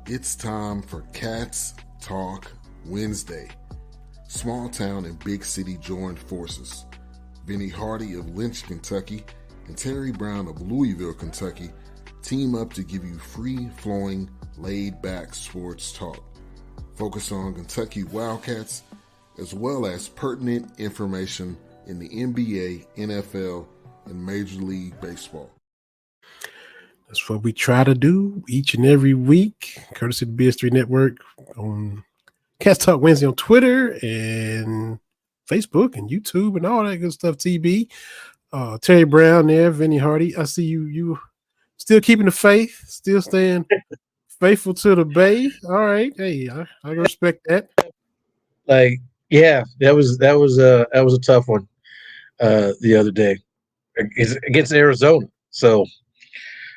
It's time for Cats Talk Wednesday. Small town and big city joined forces. Vinny Hardy of Lynch, Kentucky, and Terry Brown of Louisville, Kentucky, team up to give you free-flowing, laid-back sports talk. Focus on Kentucky Wildcats, as well as pertinent information in the NBA, NFL, and Major League Baseball. That's what we try to do each and every week, courtesy of the BS3 Network on Cats Talk Wednesday on Twitter and Facebook and YouTube and all that good stuff, TB. Terry Brown there, Vinny Hardy. I see you still keeping the faith, still staying faithful to the Bay. All right. Hey, I respect that. Like, yeah, that was a tough one the other day against Arizona. So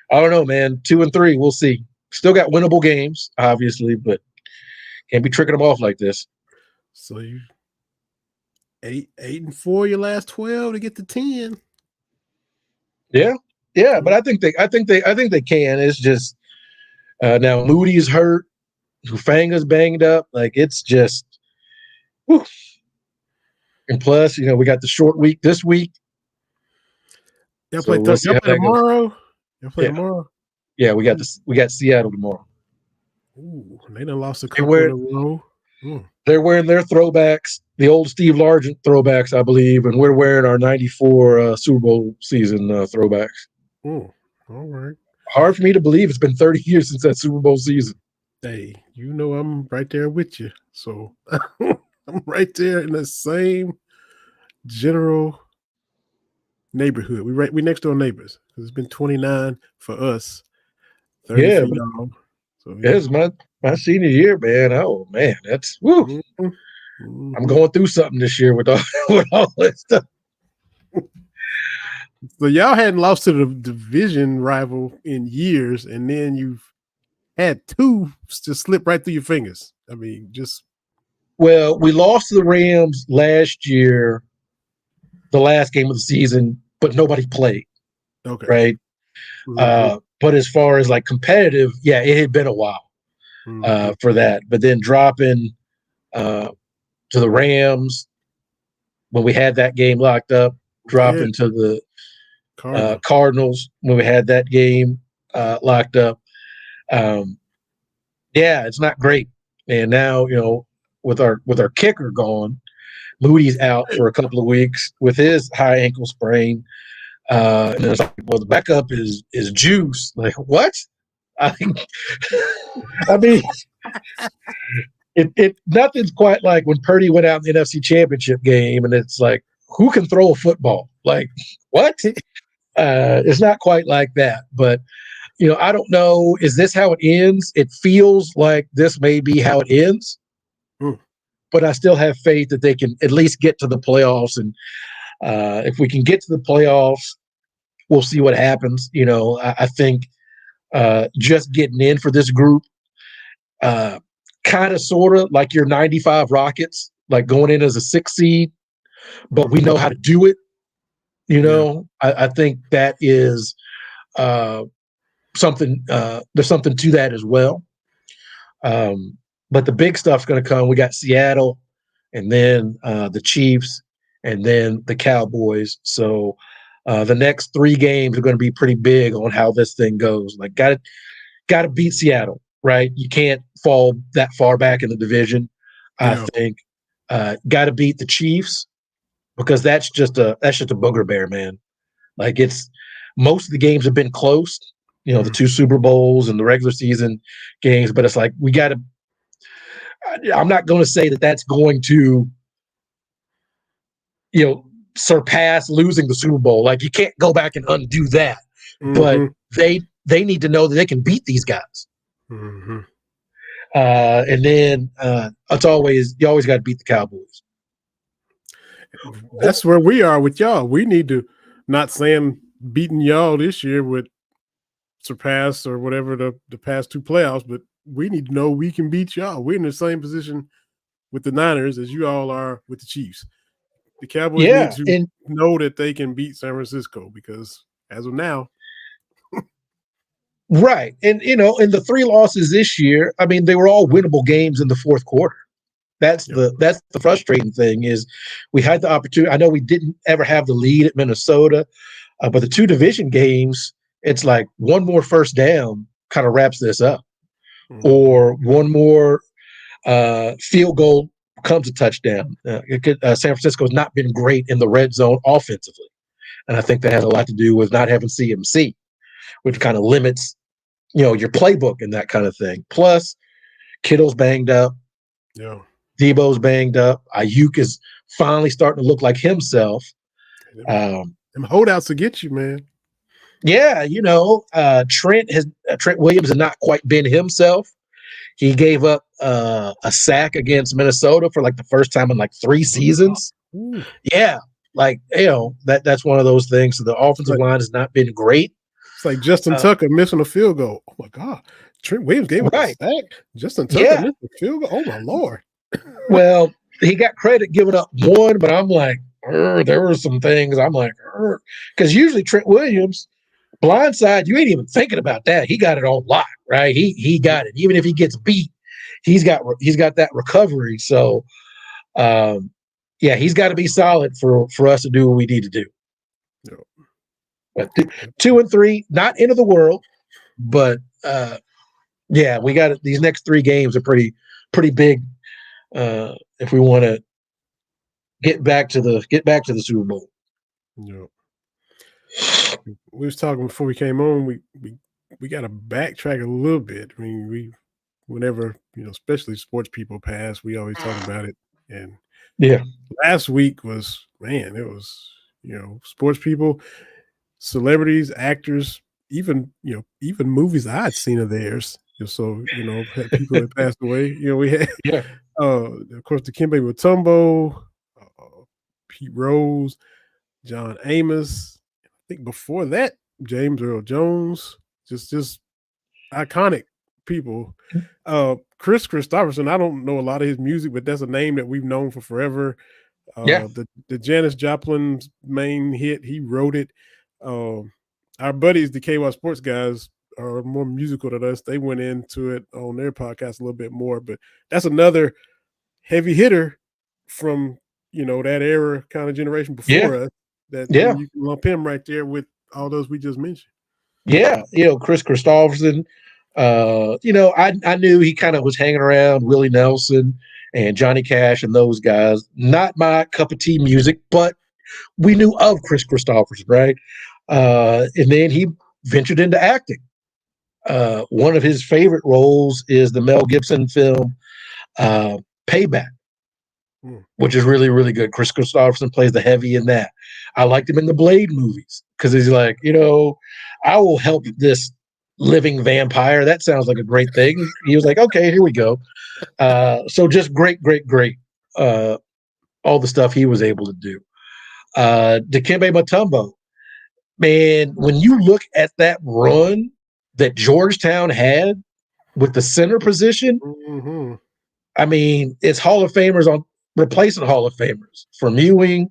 I don't know, man. 2-3, we'll see. Still got winnable games, obviously, but can't be tricking them off like this. So you 8-4 your last 12 to get to 10. Yeah, but I think they can. It's just now Moody's hurt, Hufanga's banged up. Like, it's just, whew. And plus, we got the short week this week. Y'all play tomorrow. Y'all play tomorrow. Yeah, we got Seattle tomorrow. Ooh, they done lost a couple in a row. They're wearing their throwbacks, the old Steve Largent throwbacks, I believe, and we're wearing our '94 Super Bowl season throwbacks. All right. Hard for me to believe it's been 30 years since that Super Bowl season. Hey, I'm right there with you. So I'm right there in the same general neighborhood. We next door neighbors. It's been 29 for us. 30 for y'all. So, yeah. It's my senior year, man. Oh man, that's woo. Mm-hmm. I'm going through something this year with all that stuff. So y'all hadn't lost to the division rival in years, and then you've had two just slip right through your fingers. I mean, well, we lost to the Rams last year, the last game of the season, but nobody played. Okay. Right. Mm-hmm. But as far as like competitive, yeah, it had been a while for that. But then dropping to the Rams when we had that game locked up, dropping to the Cardinals when we had that game locked up. Yeah, it's not great. And now, with our kicker gone, Moody's out for a couple of weeks with his high ankle sprain. And it's like, well, the backup is Juice. Like, what? I mean, it nothing's quite like when Purdy went out in the NFC Championship game, and it's like, who can throw a football? Like, what? It's not quite like that, but I don't know. Is this how it ends? It feels like this may be how it ends, but I still have faith that they can at least get to the playoffs. And if we can get to the playoffs, we'll see what happens. I think just getting in for this group, kind of, sort of like your '95 Rockets, like going in as a 6 seed, but we know how to do it. I think that is something. There's something to that as well. But the big stuff's going to come. We got Seattle, and then the Chiefs, and then the Cowboys. So the next 3 games are going to be pretty big on how this thing goes. Like, got to beat Seattle, right? You can't fall that far back in the division. I think got to beat the Chiefs, because that's just a booger bear, man. Like, it's most of the games have been close. The 2 Super Bowls and the regular season games, but it's like we got to. I'm not going to say that that's going to, surpass losing the Super Bowl. Like, you can't go back and undo that. But they need to know that they can beat these guys. Mm-hmm. And then you always got to beat the Cowboys. That's where we are with y'all. We need to, not saying beating y'all this year would surpass or whatever the past 2 playoffs, but we need to know we can beat y'all. We're in the same position with the Niners as you all are with the Chiefs. The Cowboys need to know that they can beat San Francisco, because as of now, Right. And in the 3 losses this year, I mean, they were all winnable games in the fourth quarter. That's Yep. the frustrating thing is we had the opportunity. I know we didn't ever have the lead at Minnesota, but the 2 division games, it's like one more first down kind of wraps this up, Mhm. or one more field goal comes a touchdown. San Francisco's not been great in the red zone offensively, and I think that has a lot to do with not having CMC, which kind of limits your playbook and that kind of thing. Plus, Kittle's banged up. Yeah. Debo's banged up. Ayuk is finally starting to look like himself. Them holdouts will get you, man. Yeah, Trent Williams has not quite been himself. He gave up a sack against Minnesota for like the first time in like 3 seasons. Ooh. Yeah, like that's one of those things. So the offensive line has not been great. It's like Justin Tucker missing a field goal. Oh my God. Trent Williams gave up a Right. sack. Justin Tucker missed a field goal. Oh my Lord. Well, he got credit giving up one, but I'm like, there were some things I'm like, because usually Trent Williams, blindside, you ain't even thinking about that. He got it on lock, right? He got it. Even if he gets beat, he's got that recovery. So, yeah, he's got to be solid for us to do what we need to do. Yep. But 2 and 3, not end of the world, but yeah, we got these next 3 games are pretty big if we want to get back to the Super Bowl. Yep. We was talking before we came on. We got to backtrack a little bit. I mean, whenever especially sports people pass, we always talk about it. And yeah, last week was it was sports people, celebrities, actors, even movies I'd seen of theirs. So had people that passed away. We had of course Dikembe Mutombo, Pete Rose, John Amos. I think before that, James Earl Jones. Just iconic people. Chris Christopherson, I don't know a lot of his music, but that's a name that we've known for forever. The Janis Joplin's main hit, he wrote it. Our buddies, the KY Sports guys, are more musical than us. They went into it on their podcast a little bit more, but that's another heavy hitter from that era, kind of generation before us. That you can lump him right there with all those we just mentioned. Yeah, Chris Christopherson. I knew he kind of was hanging around Willie Nelson and Johnny Cash and those guys. Not my cup of tea music, but we knew of Chris Christopherson, right? And then he ventured into acting. One of his favorite roles is the Mel Gibson film Payback, which is really, really good. Chris Christopherson plays the heavy in that. I liked him in the Blade movies because he's like, I will help this living vampire. That sounds like a great thing. He was like, okay, here we go. So just great. All the stuff he was able to do. Dikembe Mutombo, man, when you look at that run that Georgetown had with the center position, I mean, it's Hall of Famers on replacing Hall of Famers from Ewing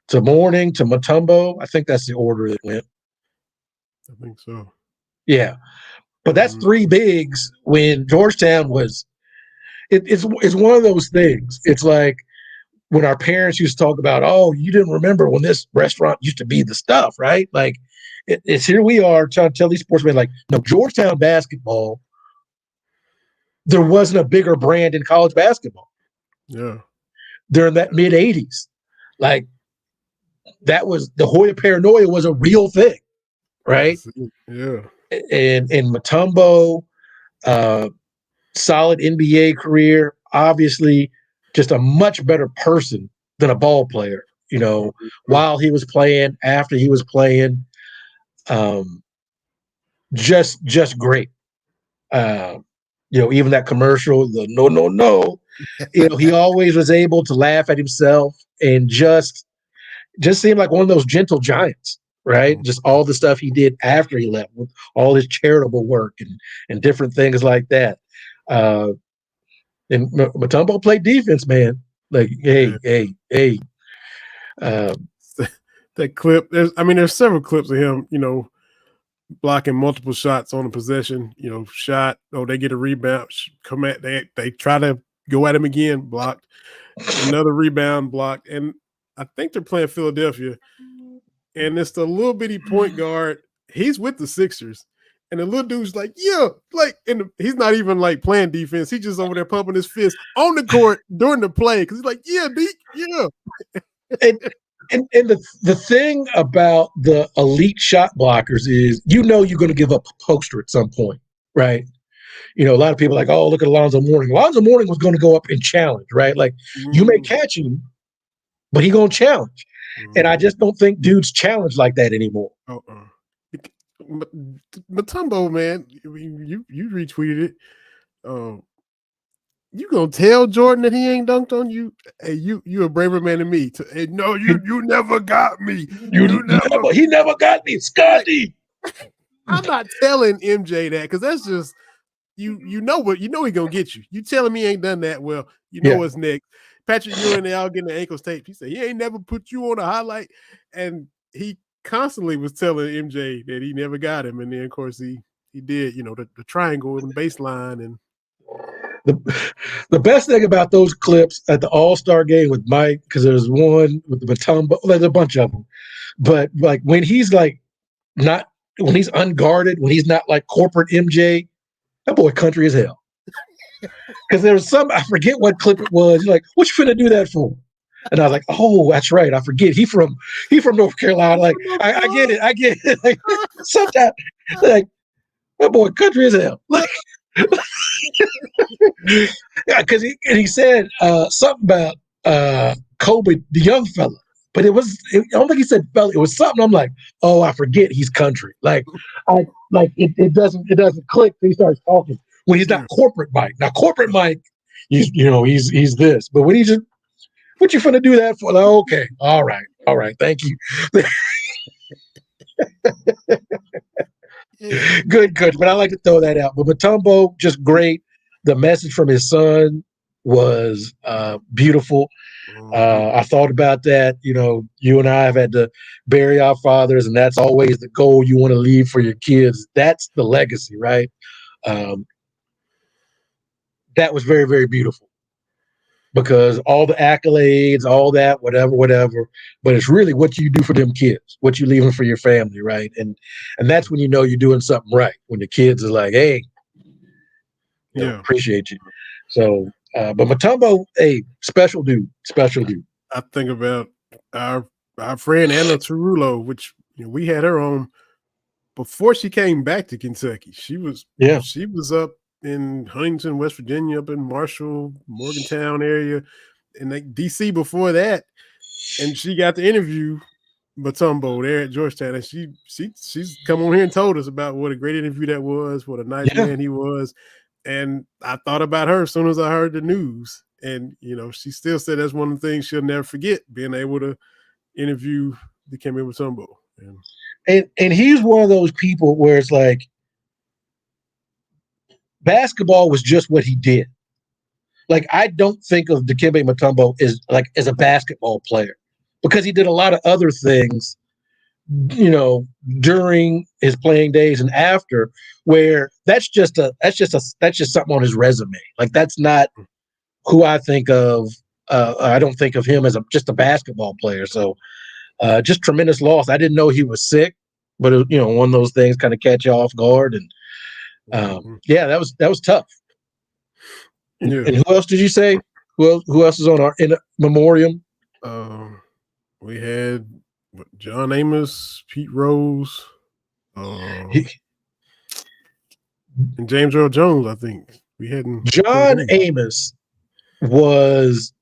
to Mourning to Mutombo. I think that's the order that went. I think so. Yeah. But that's 3 bigs when Georgetown was it's one of those things. It's like when our parents used to talk about, oh, you didn't remember when this restaurant used to be the stuff, right? Like it's here we are trying to tell these sportsmen, like, no, Georgetown basketball, there wasn't a bigger brand in college basketball. Yeah. During that mid 80s. Like that was the Hoya paranoia was a real thing, right? Yeah. And Mutombo, solid NBA career, obviously just a much better person than a ball player, while he was playing, after he was playing, just great. Even that commercial, the no, he always was able to laugh at himself and just seemed like one of those gentle giants, right? Just all the stuff he did after he left, with all his charitable work and different things like that. And Mutombo played defense, man. Like, hey. That clip. There's several clips of him, blocking multiple shots on a possession. Shot. Oh, they get a rebound. Come at they try to go at him again. Blocked. Another rebound blocked. And I think they're playing Philadelphia. And it's the little bitty point guard. He's with the Sixers. And the little dude's like, yeah, like, and he's not even like playing defense. He's just over there pumping his fist on the court during the play. Cause he's like, yeah, Deke, yeah. And the thing about the elite shot blockers is, you're going to give up a poster at some point, right? A lot of people are like, oh, look at Alonzo Mourning. Alonzo Mourning was going to go up and challenge, right? Like, you may catch him, but he's going to challenge. And I just don't think dudes challenge like that anymore. Mutombo, man, you retweeted it. You gonna tell Jordan that he ain't dunked on you? Hey, you a braver man than me. Hey, no, you never got me. He never got me, Scotty. I'm not telling MJ that, because that's just you know he gonna get you. You telling me he ain't done that? Well, what's next. Patrick Ewing, they all getting the ankles taped. He said he ain't never put you on a highlight, and he constantly was telling MJ that he never got him, and then of course he did. The triangle and baseline. And the best thing about those clips at the All-Star game with Mike, because there's one with the Mutombo, there's a bunch of them, but like when he's like when he's unguarded, when he's not like corporate MJ, that boy country as hell. Because there was I forget what clip it was. He's like, what you finna do that for? And I was like, oh, that's right. I forget. He from North Carolina. Like, I get it. Like, sometimes, like, that boy country as hell. Like, yeah, because he said something about Kobe, the young fella. But I don't think he said fella. It was something. I'm like, oh, I forget he's country. Like, it doesn't click. He starts talking when he's not corporate Mike. Now, corporate Mike, he's this. But when he just, what you finna do that for? Like, okay, all right, thank you. Good. But I like to throw that out. But Mutombo, just great. The message from his son was beautiful. I thought about that. You and I have had to bury our fathers, and that's always the goal you want to leave for your kids. That's the legacy, right? That was very, very beautiful, because all the accolades, all that, whatever, but it's really what you do for them kids, what you leaving for your family, right? And that's when you're doing something right, when the kids are like, hey, appreciate you. So, but Mutombo, hey, special dude. I think about our friend Anna Tarullo, which we had her on before she came back to Kentucky. She was up in Huntington, West Virginia, up in Marshall, Morgantown area, and like DC before that. And she got to interview Mutombo there at Georgetown, and she's come on here and told us about what a great interview that was, what a nice man he was. And I thought about her as soon as I heard the news. And she still said that's one of the things she'll never forget, being able to interview Dikembe Mutombo. And he's one of those people where it's like, basketball was just what he did. Like, I don't think of Dikembe Mutombo as a basketball player, because he did a lot of other things, during his playing days and after, where that's just something on his resume. Like, that's not who I think of. I don't think of him as just a basketball player. So, just tremendous loss. I didn't know he was sick, but one of those things kind of catch you off guard. And that was tough. And who else did you say? Who else is on our in memoriam? We had John Amos, Pete Rose, and James Earl Jones. I think we hadn't. John Amos was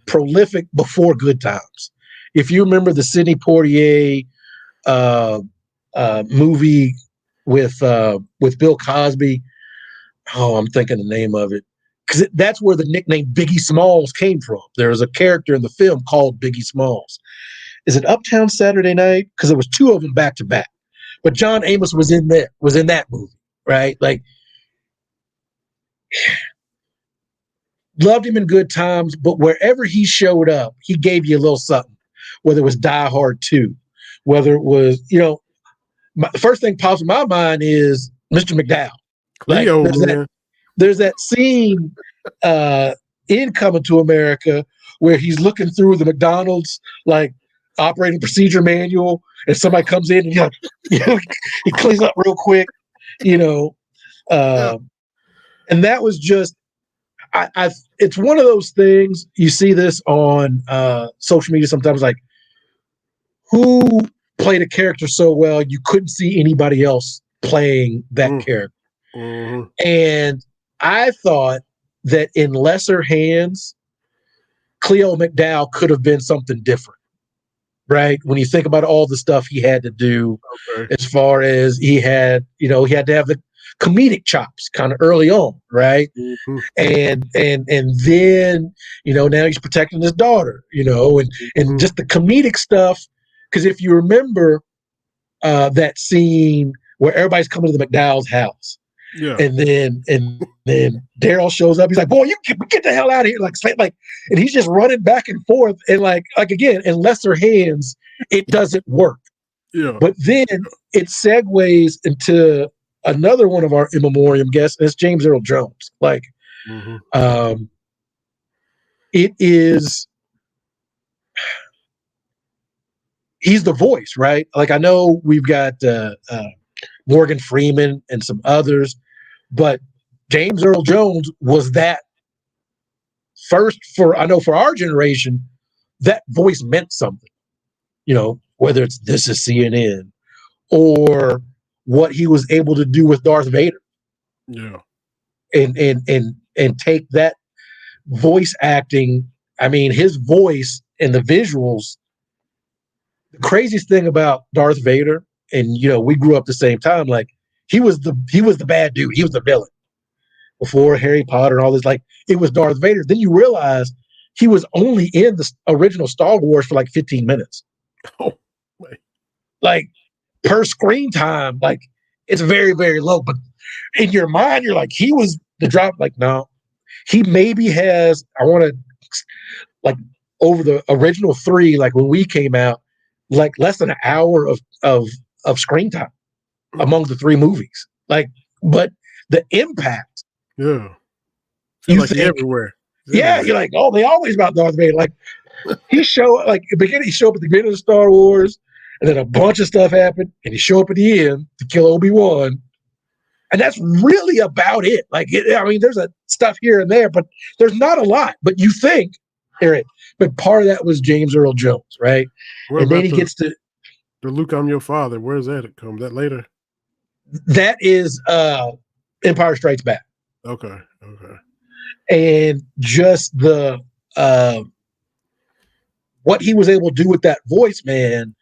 prolific before good times. If you remember the Sidney Poitier movie with Bill Cosby. Oh, I'm thinking the name of it, because that's where the nickname Biggie Smalls came from. There was a character in the film called Biggie Smalls. Is it Uptown Saturday Night? Because there was two of them back to back. But John Amos was in that movie, right? Like, loved him in good times, but wherever he showed up, he gave you a little something. Whether it was Die Hard 2, whether it was, the first thing pops in my mind is Mr. McDowell. Like, Cleo, man. there's that scene in Coming to America where he's looking through the McDonald's like operating procedure manual, and somebody comes in and he cleans up real quick, Yeah. and that was just it's one of those things. You see this on social media sometimes, like who played a character so well you couldn't see anybody else playing that character. Mm-hmm. And I thought that in lesser hands, Cleo McDowell could have been something different, right? When you think about all the stuff he had to do, as far as he had to have the comedic chops kind of early on, right? Mm-hmm. And then now he's protecting his daughter, and just the comedic stuff. Because if you remember that scene where everybody's coming to the McDowell's house. Yeah. And then Daryl shows up. He's like, "Boy, you get the hell out of here!" Like, and he's just running back and forth. And like again, in lesser hands, it doesn't work. Yeah. But then it segues into another one of our in memoriam guests. That's James Earl Jones. Like, it is. He's the voice, right? Like, I know we've got Morgan Freeman and some others, but James Earl Jones was that first for our generation. That voice meant something, whether it's This Is CNN or what he was able to do with Darth Vader. Yeah. And take that voice acting. I mean, his voice and the visuals. The craziest thing about Darth Vader, and we grew up the same time, like he was the bad dude. He was the villain before Harry Potter and all this. Like, it was Darth Vader. Then you realize he was only in the original Star Wars for like 15 minutes. Oh, like per screen time, like it's very, very low. But in your mind, you're like, he was the drop. Like, no, he maybe has. I want to like over the original 3, like when we came out, like less than an hour of screen time among the 3 movies. Like, but the impact. Yeah. You like think, everywhere. Yeah, you're like, oh, they always about Darth Vader. Like he show up at the beginning of Star Wars, and then a bunch of stuff happened, and he show up at the end to kill Obi-Wan. And that's really about it. Like, there's a stuff here and there, but there's not a lot. But you think, Eric, but part of that was James Earl Jones, right? And then he gets to the Luke, I'm your father. Where's that? It comes that later. That is Empire Strikes Back. Okay. And just the what he was able to do with that voice, man,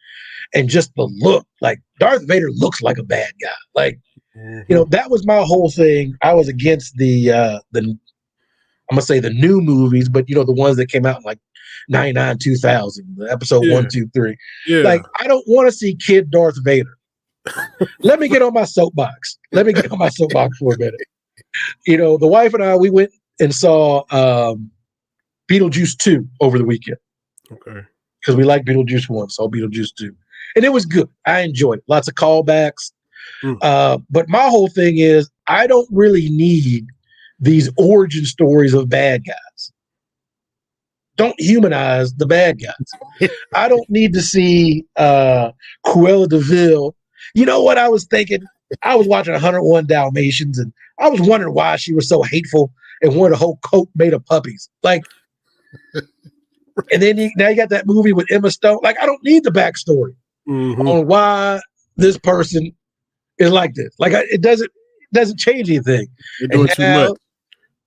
and just the look. Like, Darth Vader looks like a bad guy. Like, that was my whole thing. I was against the I'm gonna say the new movies, but the ones that came out in like 99, 2000, the episode 1, 2, 3. Yeah. Like, I don't want to see kid Darth Vader. Let me get on my soapbox. For a minute. The wife and I, we went and saw Beetlejuice 2 over the weekend. Okay. Because we like Beetlejuice 1, saw Beetlejuice 2. And it was good. I enjoyed it. Lots of callbacks. But my whole thing is, I don't really need these origin stories of bad guys. Don't humanize the bad guys. I don't need to see Cruella de Vil. You know what I was thinking? I was watching 101 Dalmatians, and I was wondering why she was so hateful and wanted a whole coat made of puppies. Like, and then now you got that movie with Emma Stone. Like, I don't need the backstory on why this person is like this. Like, it doesn't change anything. You're doing too much.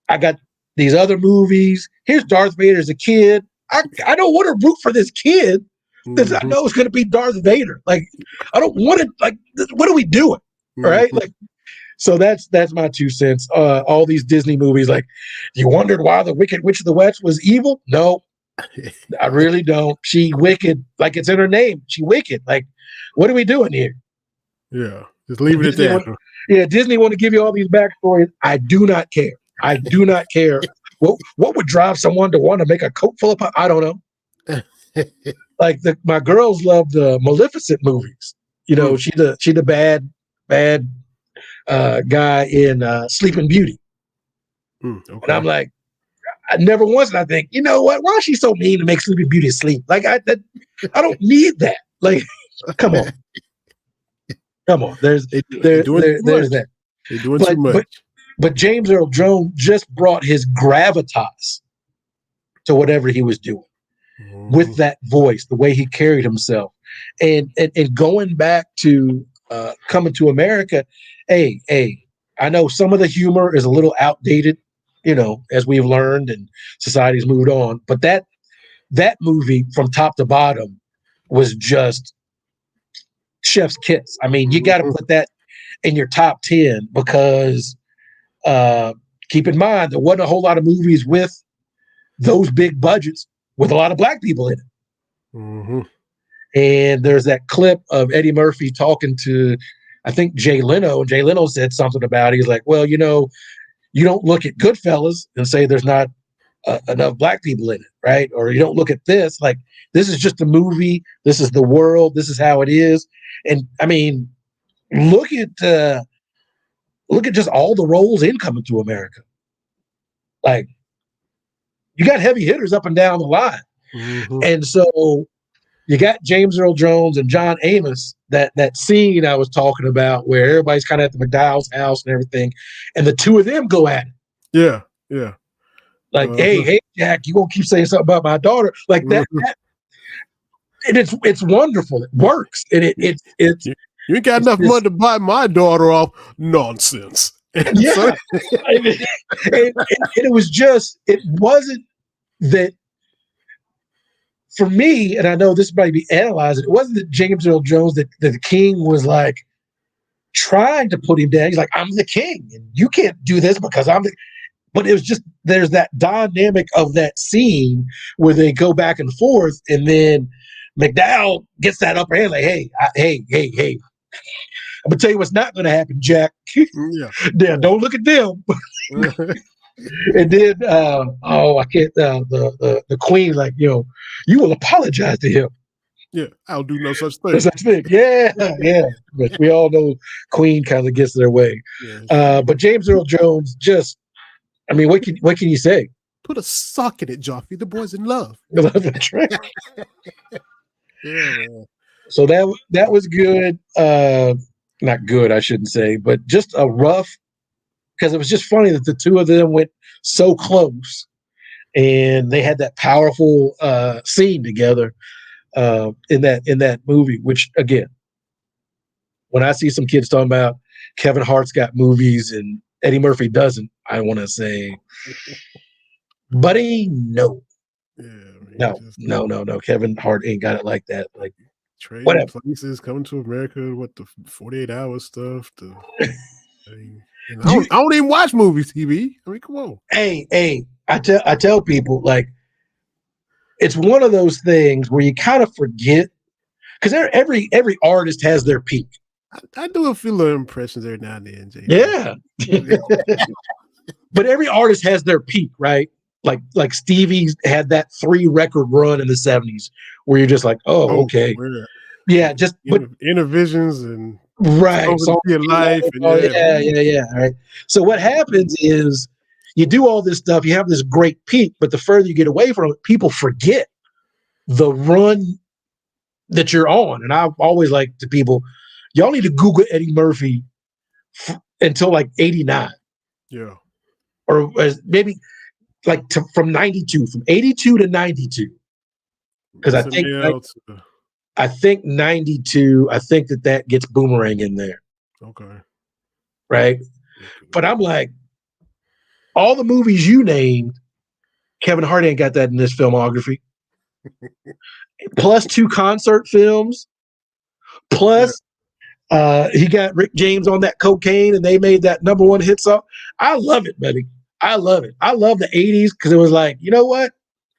I got these other movies. Here's Darth Vader as a kid. I don't want to root for this kid that I know is going to be Darth Vader. Like, I don't want to. Like, what are we doing? Right? Like, so that's my 2 cents. All these Disney movies. Like, you wondered why the Wicked Witch of the West was evil? No, I really don't. She wicked. Like, it's in her name. She wicked. Like, what are we doing here? Yeah, just leave it at that. Disney want to give you all these backstories. I do not care. I do not care. What would drive someone to want to make a coat full of? I don't know. Like, my girls love the Maleficent movies. You know, she the bad guy in Sleeping Beauty. Okay. And I'm like, I never once. And I think, you know what? Why is she so mean to make Sleeping Beauty sleep? Like I don't need that. Like, come on. There's there's that. They're doing too much. But James Earl Jones just brought his gravitas to whatever he was doing with that voice, the way he carried himself, and going back to Coming to America. Hey, I know some of the humor is a little outdated, you know, as we've learned and society's moved on. But that movie from top to bottom was just chef's kiss. I mean, you got to put that in your top 10 because keep in mind there wasn't a whole lot of movies with those big budgets with a lot of black people in it. And there's that clip of Eddie Murphy talking to, I think, Jay Leno, and Jay Leno said something about it. He's like, well, you know, you don't look at Goodfellas and say there's not enough black people in it, right? Or you don't look at this like this is just a movie. This is the world. This is how it is. And I mean, look at just all the roles in Coming to America. Like, you got heavy hitters up and down the line. And so you got James Earl Jones and John Amos, that scene I was talking about where everybody's kind of at the McDowell's house and everything, and the two of them go at it. Yeah. Like, hey, Jack, you gonna keep saying something about my daughter? Like that and it's wonderful. It works. And it's you ain't got enough money to buy my daughter off. Nonsense. And yeah. and it was just, it wasn't that for me, and I know this might be analyzed, it wasn't that James Earl Jones, that the king was like trying to put him down. He's like, I'm the king, and you can't do this because I'm the. But it was just, there's that dynamic of that scene where they go back and forth, and then McDowell gets that upper hand, like, hey. I'm gonna tell you what's not gonna happen, Jack. Don't look at them. And then I can't the queen, like, you know, you will apologize to him. Yeah, I'll do no such thing. No such thing. Yeah. But we all know Queen kind of gets their way. But James Earl Jones just, I mean, what can you say? Put a sock in it, Joffrey. The boy's in love. So that was good. Not good, I shouldn't say, but just a rough, because it was just funny that the two of them went so close and they had that powerful scene together in that movie, which, again, when I see some kids talking about Kevin Hart's got movies and Eddie Murphy doesn't, I want to say, buddy, no. No. Kevin Hart ain't got it like that. Like, Trading Places, Coming to America, what the 48 Hour stuff. I don't even watch movies, TV. I mean, come on. Hey, I tell people, like, it's one of those things where you kind of forget, because every artist has their peak. I do a few little impressions every now and then, Jay. Yeah. But every artist has their peak, right? Like Stevie had that 3-record run in the 70s where you're just like, okay. Yeah, just Intervisions and right. So your life. Yeah. All right. So what happens is you do all this stuff, you have this great peak, but the further you get away from it, people forget the run that you're on. And I've always like to people, y'all need to Google Eddie Murphy until like 89. Yeah. Or maybe like from 92, from 82 to 92. Because I think 92, I think that gets Boomerang in there. Okay. Right? But I'm like, all the movies you named, Kevin Hart ain't got that in this filmography. Plus 2 concert films. Plus, he got Rick James on that cocaine and they made that #1 hit song. I love it, baby. I love it. I love the 80s because it was like, you know what?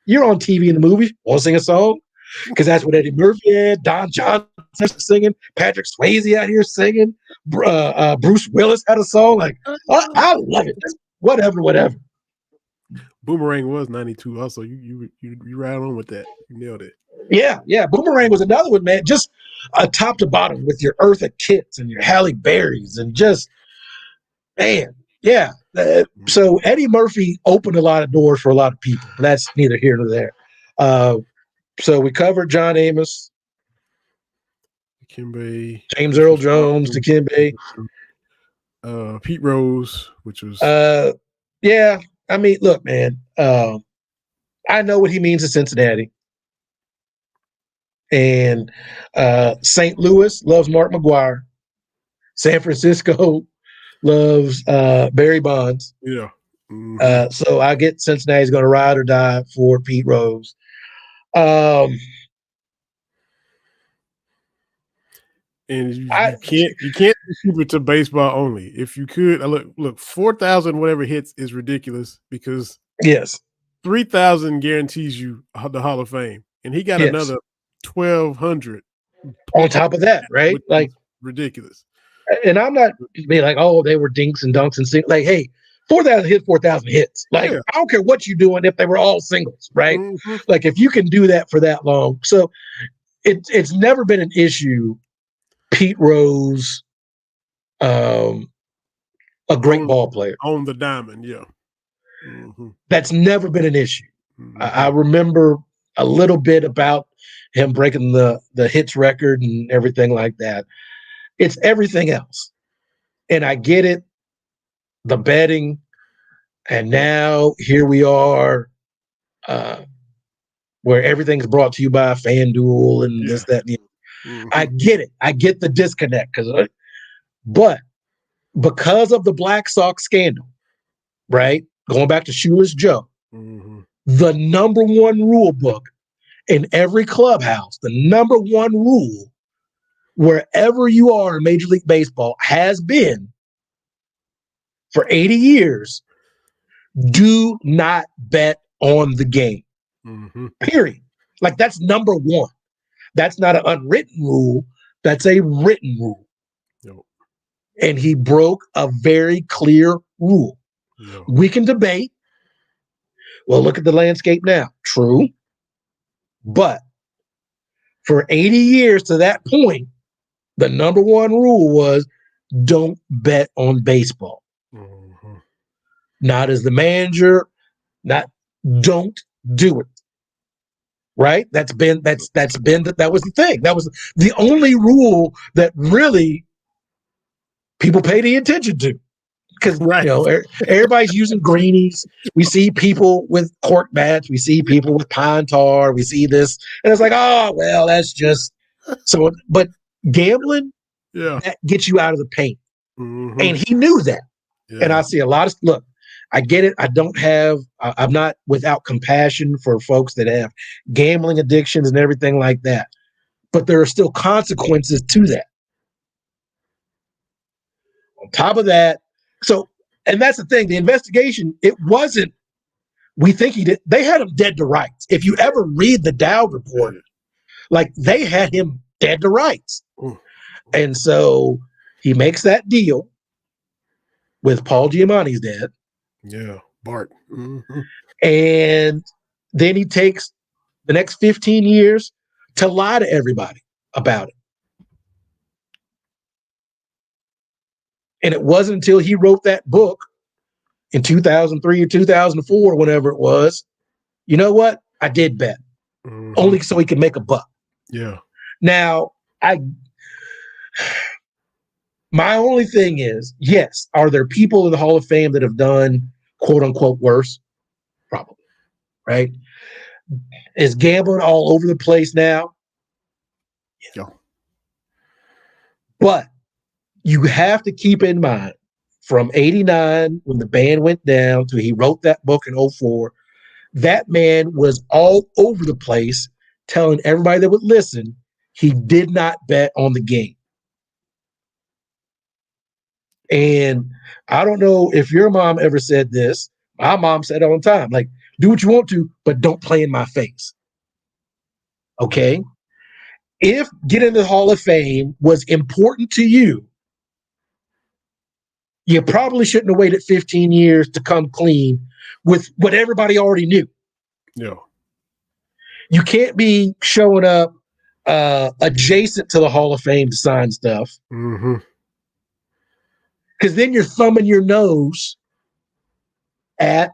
You're on TV in the movies. Want to sing a song? Because that's what Eddie Murphy had. Don Johnson singing. Patrick Swayze out here singing. Bruce Willis had a song. Like, I love it. Whatever. Boomerang was 92 also. You right on with that. You nailed it. Yeah. Boomerang was another one, man. Just top to bottom with your Eartha Kitts and your Halle Berrys and just, man, yeah. So Eddie Murphy opened a lot of doors for a lot of people. That's neither here nor there. So we covered John Amos, Dikembe, James which Earl was Jones, awesome. Dikembe. Pete Rose, which was Yeah. I mean, look, man. I know what he means to Cincinnati. And St. Louis loves Mark McGuire. San Francisco loves Barry Bonds. yeah. Mm-hmm. So I get Cincinnati's going to ride or die for Pete Rose. And you can't keep it to baseball only. If you could, look, 4,000 whatever hits is ridiculous because yes, 3,000 guarantees you the Hall of Fame, and he got another 1,200 on top of that, right? which Like ridiculous. And I'm not being like, oh, they were dinks and dunks and like, hey, 4,000 hits, 4,000 hits. Like, Yeah. I don't care what you're doing if they were all singles, right? Mm-hmm. Like, if you can do that for that long. So it's never been an issue. Pete Rose, a great ball player. On the diamond, yeah. Mm-hmm. That's never been an issue. Mm-hmm. I remember a little bit about him breaking the hits record and everything like that. It's everything else. And I get it, the betting, and now here we are, where everything's brought to you by FanDuel and this, that, and the other. Mm-hmm. I get it. I get the disconnect, but because of the Black Sox scandal, right? Going back to Shoeless Joe, the number one rule book in every clubhouse, the number one rule wherever you are in Major League Baseball has been for 80 years, do not bet on the game. Period. Like, that's number one. That's not an unwritten rule. That's a written rule. Yep. And he broke a very clear rule. Yep. We can debate. Well, look at the landscape now. True. But for 80 years to that point, the number one rule was don't bet on baseball. Not as the manager, don't do it. Right? That was the thing. That was the only rule that really people pay the attention to. Because everybody's using greenies. We see people with cork bats. We see people with pine tar. We see this, and it's like, oh well, that's just so. But gambling, that gets you out of the paint, and he knew that. Yeah. And I see a lot of look. I get it. I'm not without compassion for folks that have gambling addictions and everything like that. But there are still consequences to that. On top of that, and that's the thing, the investigation, it wasn't, we think he did, they had him dead to rights. If you ever read the Dowd report, like they had him dead to rights. And so he makes that deal with Paul Giamatti's dad. Yeah, Bart. And then he takes the next 15 years to lie to everybody about it. And it wasn't until he wrote that book in 2003 or 2004, whenever it was, you know what? I did bet. Only so he could make a buck. Yeah. Now, my only thing is, yes, are there people in the Hall of Fame that have done quote unquote worse? Probably. Right? Is gambling all over the place now? Yeah. But you have to keep in mind, from 89, when the band went down, to he wrote that book in 04, that man was all over the place telling everybody that would listen he did not bet on the game. And I don't know if your mom ever said this. My mom said it all the time, like, do what you want to, but don't play in my face. Okay? If getting to the Hall of Fame was important to you, you probably shouldn't have waited 15 years to come clean with what everybody already knew. Yeah. You can't be showing up adjacent to the Hall of Fame to sign stuff. Mm-hmm. Because then you're thumbing your nose at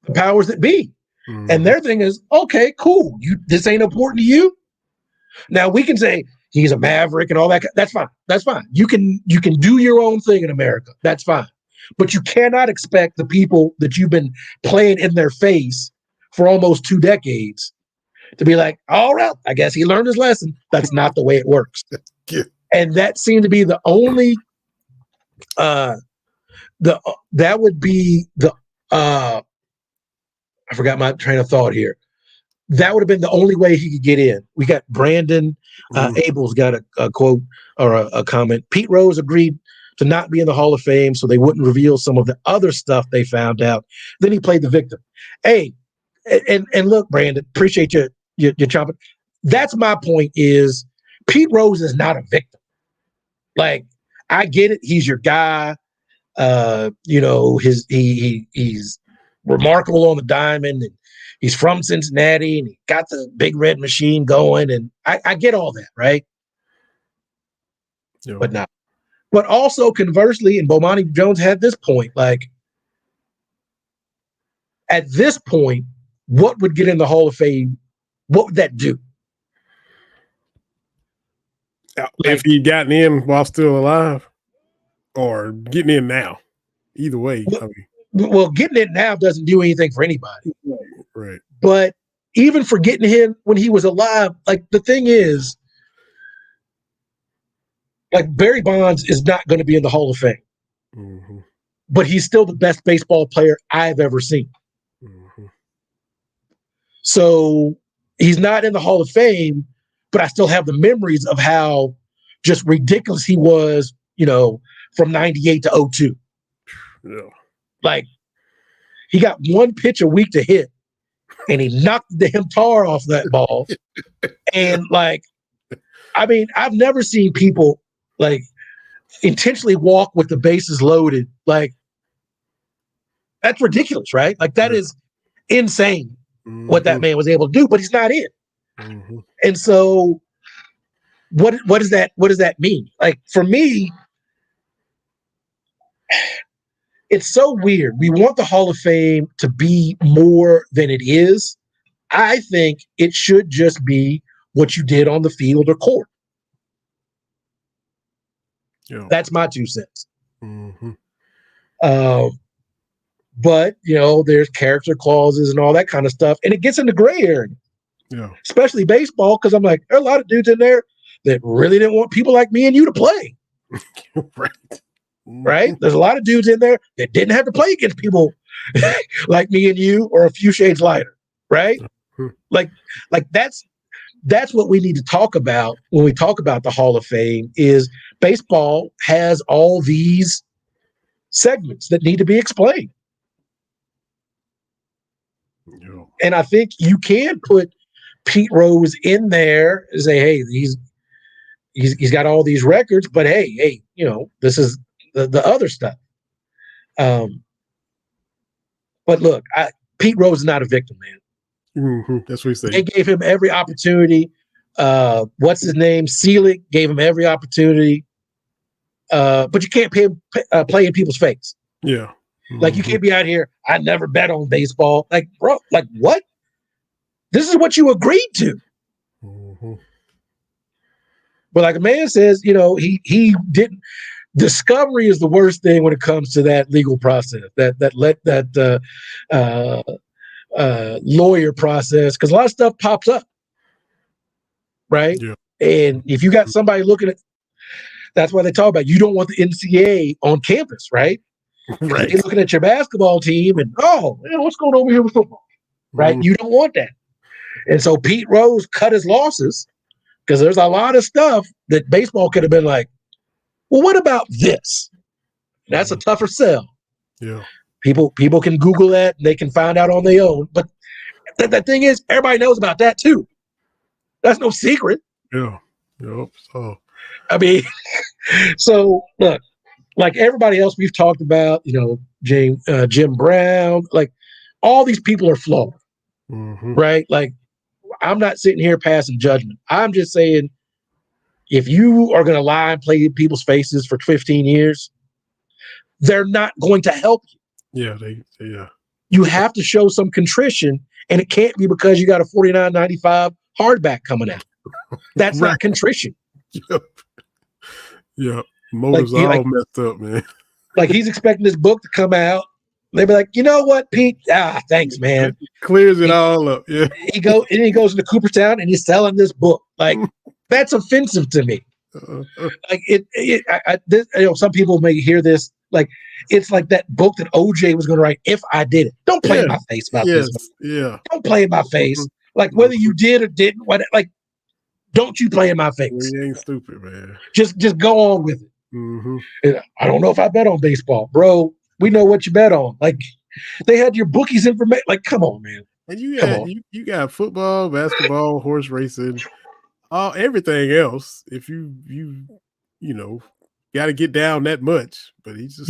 the powers that be. Mm-hmm. And their thing is, okay, cool. This ain't important to you. Now we can say he's a maverick and all that. That's fine. That's fine. You can do your own thing in America. That's fine. But you cannot expect the people that you've been playing in their face for almost 2 decades to be like, all right, I guess he learned his lesson. That's not the way it works. Yeah. And that seemed to be the only that would be the I forgot my train of thought here. That would have been the only way he could get in. We got Brandon Abel's got a quote or a comment. Pete Rose agreed to not be in the Hall of Fame so they wouldn't reveal some of the other stuff they found out. Then he played the victim. Hey, and look, Brandon, appreciate your chomping. That's my point is Pete Rose is not a victim. Like, I get it. He's your guy. He's remarkable on the diamond, and he's from Cincinnati, and he got the big red machine going, and I get all that, right? Yeah. But not. But also conversely, and Bomani Jones had this point, like at this point, what would get in the Hall of Fame? What would that do? If he gotten in while still alive, or getting in now, either way. Well, getting in now doesn't do anything for anybody. Right. But even for getting him when he was alive, like the thing is, like Barry Bonds is not going to be in the Hall of Fame, but he's still the best baseball player I've ever seen. So he's not in the Hall of Fame, but I still have the memories of how just ridiculous he was, from 98 to 02. Yeah. Like, he got one pitch a week to hit, and he knocked the damn tar off that ball. And, I've never seen people, intentionally walk with the bases loaded. Like, that's ridiculous, right? Like, that is insane what that man was able to do, but he's not in. And so what does that mean? Like, for me, it's so weird. We want the Hall of Fame to be more than it is. I think it should just be what you did on the field or court. Yeah. That's my 2 cents. But, there's character clauses and all that kind of stuff. And it gets into gray area. Yeah. Especially baseball, because I'm like, there are a lot of dudes in there that really didn't want people like me and you to play. Right. Right? There's a lot of dudes in there that didn't have to play against people like me and you or a few shades lighter. Right? Like that's what we need to talk about when we talk about the Hall of Fame is baseball has all these segments that need to be explained. Yeah. And I think you can put Pete Rose in there and say, hey, he's got all these records, but hey, this is the other stuff. But look, Pete Rose is not a victim, man. That's what he said. They gave him every opportunity. What's his name? Selig gave him every opportunity. But you can't play in people's face. Yeah. Like, you can't be out here, I never bet on baseball. Like, bro, like, what? This is what you agreed to. But like a man says, he didn't. Discovery is the worst thing when it comes to that legal process, that lawyer process, because a lot of stuff pops up, right? Yeah. And if you got somebody looking at, that's why they talk about you don't want the NCAA on campus, right? Right. You're looking at your basketball team and what's going on over here with football, right? You don't want that. And so Pete Rose cut his losses because there's a lot of stuff that baseball could have been like, well, what about this? That's a tougher sell. Yeah. People can Google that and they can find out on their own. But the thing is, everybody knows about that too. That's no secret. Yeah. Yep. So, I mean, so look, like everybody else we've talked about, Jim Brown, like all these people are flawed. right? Like, I'm not sitting here passing judgment. I'm just saying, if you are going to lie and play in people's faces for 15 years, they're not going to help you. Yeah. You have to show some contrition, and it can't be because you got a $49.95 hardback coming out. That's Right. not contrition. Yep. Motives all messed up, man. Like, he's expecting this book to come out. They'd be like, you know what, Pete? Thanks, man. Clears it all up. Yeah. He goes into Cooperstown and he's selling this book. Like, that's offensive to me. Like some people may hear this like it's like that book that OJ was going to write. If I did it, don't play in my face about this. Yeah. Don't play in my face. Like, whether you did or didn't, like, don't you play in my face. You ain't stupid, man. Just go on with it. I don't know if I bet on baseball, bro. We know what you bet on. Like, they had your bookies information. Like, come on, man. And you got football, basketball, horse racing, everything else. If you got to get down that much, but he just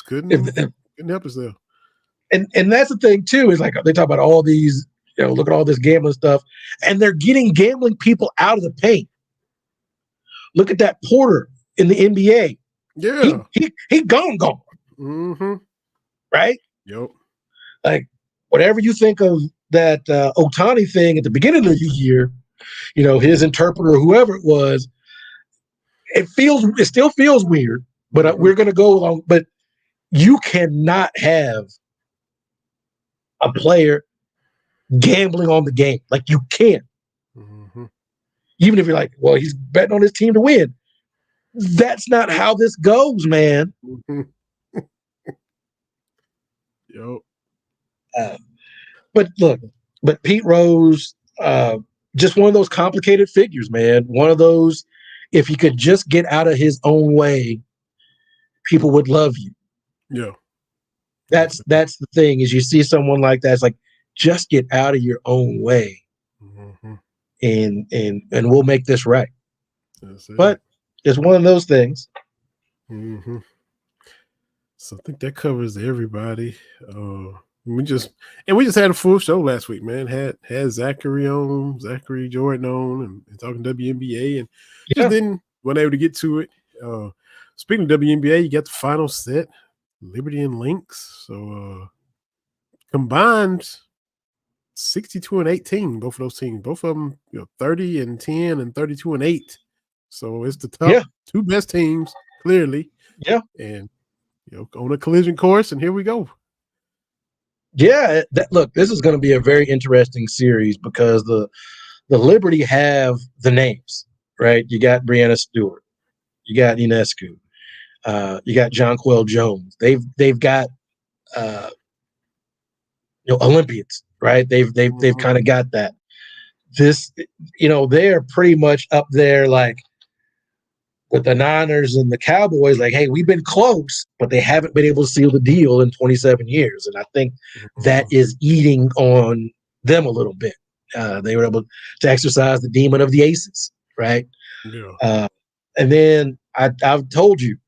couldn't help himself. And that's the thing too, is like they talk about all these, look at all this gambling stuff, and they're getting gambling people out of the paint. Look at that Porter in the NBA. Yeah, he gone. Right. Yep. Like, whatever you think of that Otani thing at the beginning of the year, his interpreter, whoever it was, it still feels weird, but we're going to go along. But you cannot have a player gambling on the game. Like, you can't. Even if you're like, well, he's betting on his team to win. That's not how this goes, man. Yep. But Pete Rose, just one of those complicated figures, man. One of those, if he could just get out of his own way, people would love you. Yeah. That's the thing, is you see someone like that, it's like, just get out of your own way, and we'll make this right. But it's one of those things. So I think that covers everybody. We just had a full show last week, man. Had Zachary Jordan on and talking WNBA, and just wasn't able to get to it. Speaking of WNBA, you got the final set, Liberty and Lynx. So combined 62-18, both of those teams. Both of them, 30-10 and 32-8. So it's the top two best teams, clearly. Yeah. And on a collision course, and here we go. Yeah, look, this is going to be a very interesting series because the Liberty have the names, right? You got Brianna Stewart, you got Ionescu, you got Jonquel Jones. They've got Olympians, right? They've kind of got that. This, they're pretty much up there, like with the Niners and the Cowboys. Like, hey, we've been close, but they haven't been able to seal the deal in 27 years, and I think that is eating on them a little bit. They were able to exercise the demon of the aces, right? Yeah. And then I've told you,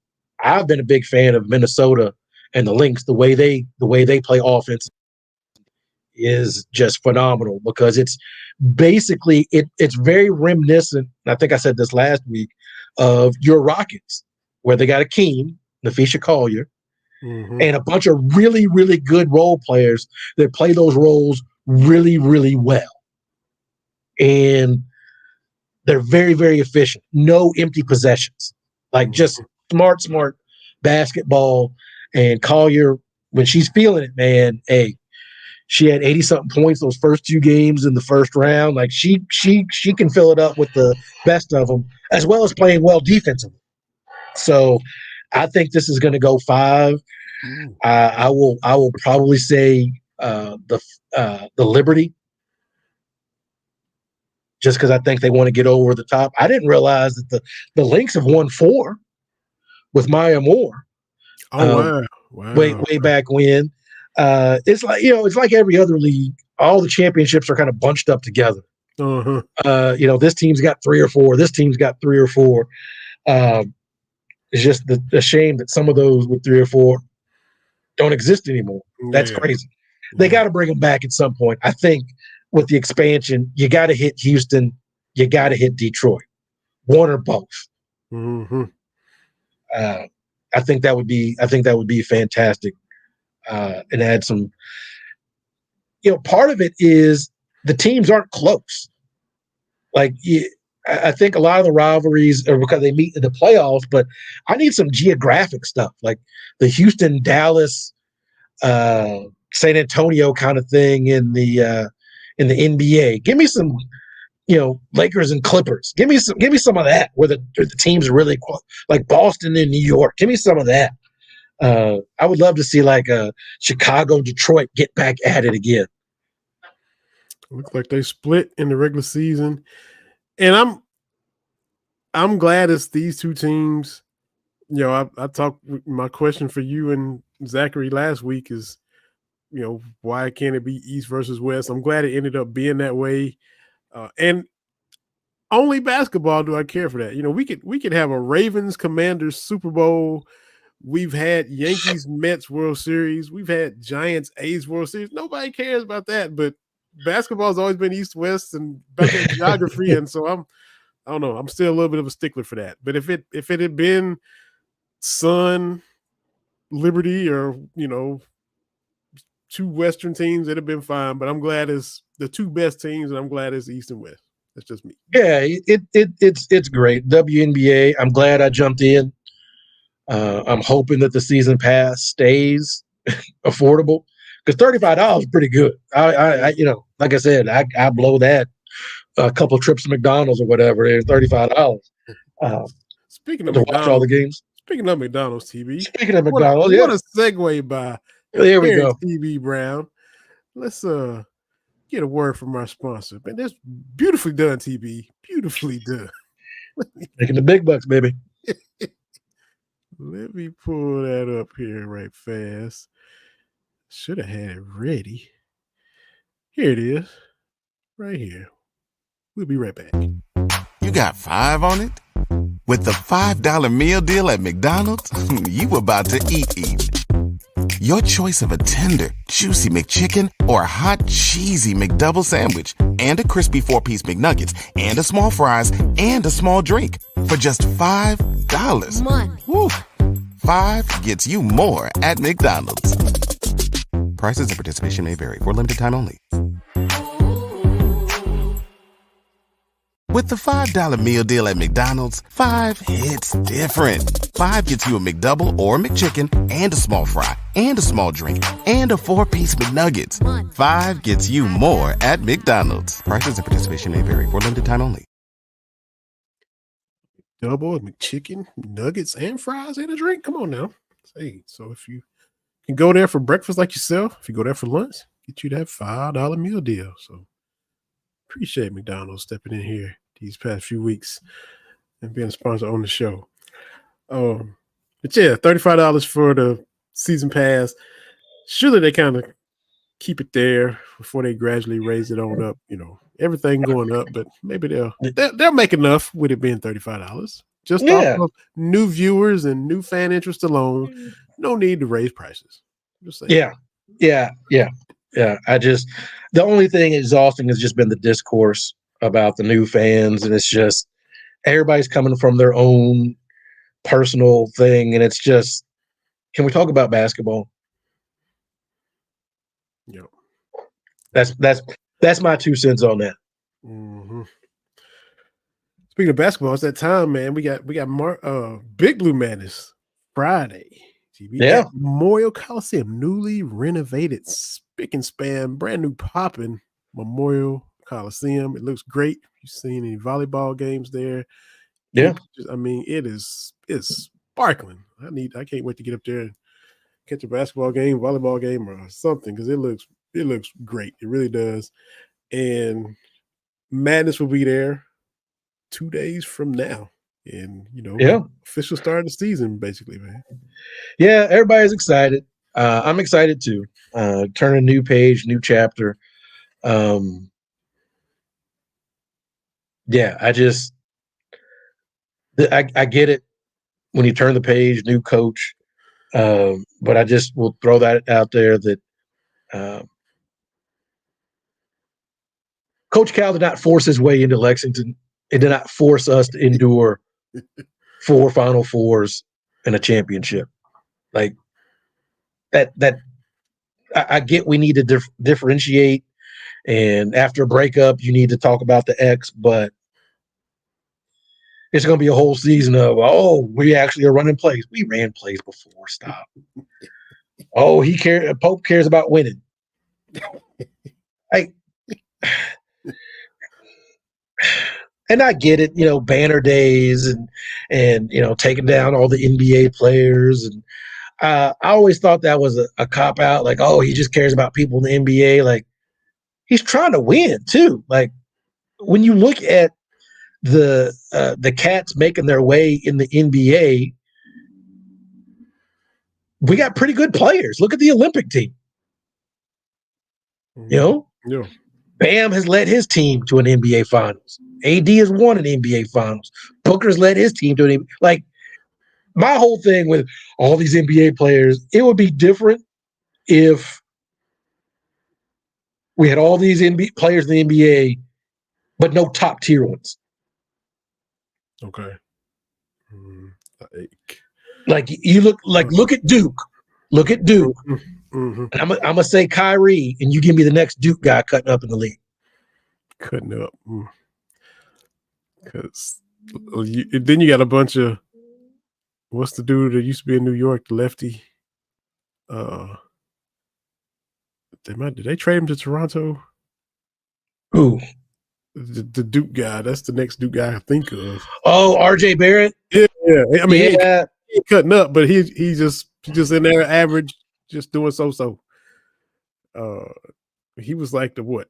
I've been a big fan of Minnesota and the Lynx. The way they play offense is just phenomenal, because it's basically it's very reminiscent. I think I said this last week, of your Rockets, where they got Akeem, Nafisha Collier, and a bunch of really, really good role players that play those roles really, really well. And they're very, very efficient. No empty possessions. Like, just smart basketball. And Collier, when she's feeling it, man, hey, she had 80-something points those first two games in the first round. Like, she can fill it up with the best of them, as well as playing well defensively. So I think this is going to go 5. I will probably say the Liberty, just because I think they want to get over the top. I didn't realize that the Lynx have won 4 with Maya Moore. Wow. Way back when. It's like, it's like every other league. All the championships are kind of bunched up together. This team's got 3 or 4. This team's got 3 or 4. It's just the shame that some of those with 3 or 4 don't exist anymore. That's crazy. They got to bring him back at some point. I think with the expansion, you got to hit Houston, you got to hit Detroit, one or both. Mm-hmm. I think that would be fantastic, and add some. Part of it is the teams aren't close. Like I think a lot of the rivalries are because they meet in the playoffs, but I need some geographic stuff like the Houston, Dallas, San Antonio kind of thing in the NBA. Give me some, Lakers and Clippers. Give me some of that where the teams are really like Boston and New York. Give me some of that. I would love to see like Chicago, Detroit get back at it again. Looks like they split in the regular season, and I'm glad it's these two teams. I talked. My question for you and Zachary last week is, why can't it be East versus West? I'm glad it ended up being that way, and only basketball do I care for that. We could have a Ravens Commanders Super Bowl. We've had Yankees Mets World Series. We've had Giants A's World Series. Nobody cares about that, but basketball's always been East West and about that geography, and so I don't know. I'm still a little bit of a stickler for that. But if it had been Sun, Liberty, or two Western teams, it'd have been fine. But I'm glad it's the two best teams, and I'm glad it's East and West. That's just me. Yeah, it's great. WNBA. I'm glad I jumped in. I'm hoping that the season pass stays affordable because $35 is pretty good. I like I said, I blow that a couple trips to McDonald's or whatever. It's $35. Speaking of to McDonald's, watch all the games. Speaking of McDonald's TV. Speaking of McDonald's, what a segue by there we go. TV Brown. Let's get a word from our sponsor. Man, that's beautifully done, TV. Beautifully done. Making the big bucks, baby. Let me pull that up here right fast. Should have had it ready. Here it is. Right here. We'll be right back. You got 5 on it? With the $5 meal deal at McDonald's, you about to eat. Your choice of a tender, juicy McChicken or a hot, cheesy McDouble sandwich and a crispy 4-piece McNuggets and a small fries and a small drink for just $5. Woo. 5 gets you more at McDonald's. Prices and participation may vary. For limited time only. With the $5 meal deal at McDonald's, 5 hits different. 5 gets you a McDouble or a McChicken and a small fry and a small drink and a 4-piece McNuggets. 5 gets you more at McDonald's. Prices and participation may vary. For limited time only. Double McChicken, nuggets, and fries and a drink. Come on now. Hey, so if you can go there for breakfast like yourself, if you go there for lunch, get you that $5 meal deal. So appreciate McDonald's stepping in here these past few weeks and being a sponsor on the show. But yeah, $35 for the season pass. Surely they kind of keep it there before they gradually raise it on up. Everything going up, but maybe they'll make enough with it being $35. Just off of new viewers and new fan interest alone. No need to raise prices. Just saying. Yeah. The only thing exhausting has just been the discourse about the new fans, and it's just everybody's coming from their own personal thing, and it's just, can we talk about basketball? Yep. That's my 2 cents on that. Mm-hmm. Speaking of basketball, it's that time, man. We got Big Blue Madness Friday. At Memorial Coliseum, newly renovated, spick and span, brand new popping Memorial Coliseum. It looks great. You've seen any volleyball games there? Yeah. It's sparkling. I can't wait to get up there and catch a basketball game, volleyball game, or something, because it looks great. It really does. And Madness will be there 2 days from now. And, official start of the season, basically, man. Yeah, everybody's excited. I'm excited too. Turn a new page, new chapter. I get it when you turn the page, new coach. But I just will throw that out there that Coach Cal did not force his way into Lexington. It did not force us to endure 4 Final Fours and a championship. Like that. I get we need to differentiate, and after a breakup, you need to talk about the ex, but it's going to be a whole season of, oh, we actually are running plays. We ran plays before. Stop. Oh, Pope cares about winning. And I get it, banner days and taking down all the NBA players. And I always thought that was a cop out. Like, oh, he just cares about people in the NBA. Like, he's trying to win too. Like, when you look at the Cats making their way in the NBA, we got pretty good players. Look at the Olympic team. Yeah. Bam has led his team to an NBA Finals. AD has won an NBA Finals. Booker's led his team to an NBA. Like, my whole thing with all these NBA players, it would be different if we had all these NBA players in the NBA, but no top tier ones. Okay. Like, you look at Duke. Look at Duke. Mm-hmm. And I'm gonna say Kyrie, and you give me the next Duke guy cutting up in the league. Cutting up. Because then you got a bunch of, what's the dude that used to be in New York, the lefty? Did they trade him to Toronto? Who? The Duke guy. That's the next Duke guy I think of. Oh, RJ Barrett? Yeah. I mean, yeah. He ain't cutting up, but he's just in there average, just doing so. He was like the what,